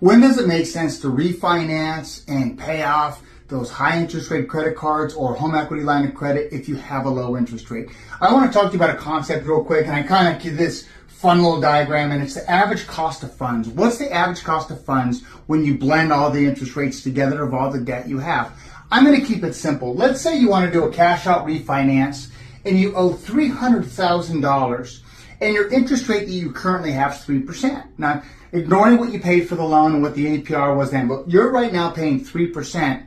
When does it make sense to refinance and pay off those high interest rate credit cards or home equity line of credit if you have a low interest rate? I want to talk to you about a concept real quick, and I kind of give this fun little diagram, and it's the average cost of funds. What's the average cost of funds when you blend all the interest rates together of all the debt you have? I'm going to keep it simple. Let's say you want to do a cash out refinance and you owe $300,000 and your interest rate that you currently have is 3%. Now, ignoring what you paid for the loan and what the APR was then, but you're right now paying 3%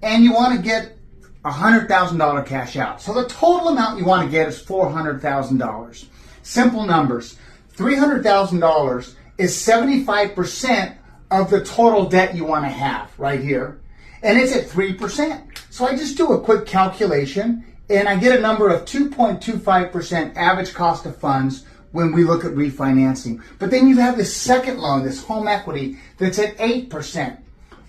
and you want to get $100,000 cash out. So the total amount you want to get is $400,000. Simple numbers. $300,000 is 75% of the total debt you want to have right here. And it's at 3%. So I just do a quick calculation and I get a number of 2.25% average cost of funds when we look at refinancing. But then you have this second loan, this home equity, that's at 8%.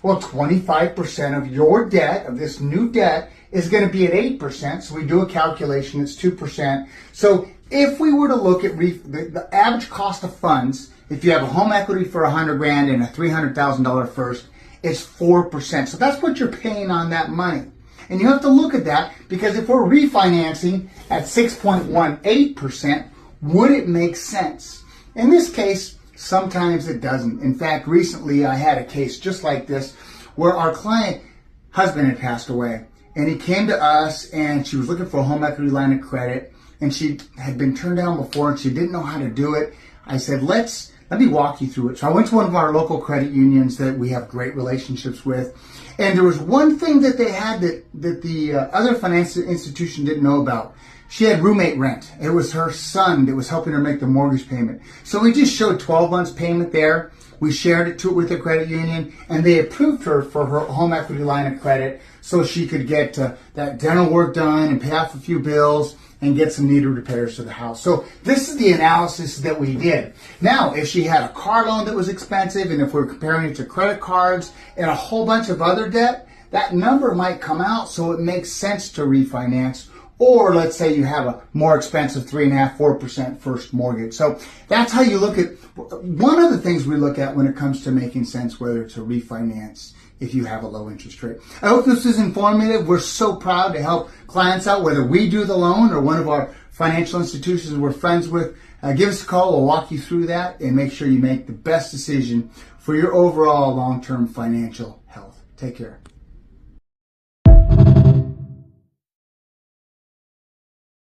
Well, 25% of your debt, of this new debt, is going to be at 8%. So we do a calculation, it's 2%. So if we were to look at the average cost of funds, if you have a home equity for $100,000 and a $300,000 first, it's 4%. So that's what you're paying on that money. And you have to look at that because if we're refinancing at 6.18%, would it make sense? In this case, sometimes it doesn't. In fact, recently I had a case just like this where our client husband had passed away and he came to us and she was looking for a home equity line of credit and she had been turned down before and she didn't know how to do it. I said, let me walk you through it. So I went to one of our local credit unions that we have great relationships with. And there was one thing that they had that the other financial institution didn't know about. She had roommate rent. It was her son that was helping her make the mortgage payment. So we just showed 12 months payment there. We shared it with the credit union and they approved her for her home equity line of credit so she could get that dental work done and pay off a few bills and get some needed repairs to the house. So this is the analysis that we did. Now, if she had a car loan that was expensive and if we're comparing it to credit cards and a whole bunch of other debt, that number might come out so it makes sense to refinance. Or let's say you have a more expensive 3.5%, 4% first mortgage. So that's how you look at, one of the things we look at when it comes to making sense whether to refinance if you have a low interest rate. I hope this is informative. We're so proud to help clients out, whether we do the loan or one of our financial institutions we're friends with. Give us a call. We'll walk you through that and make sure you make the best decision for your overall long-term financial health. Take care.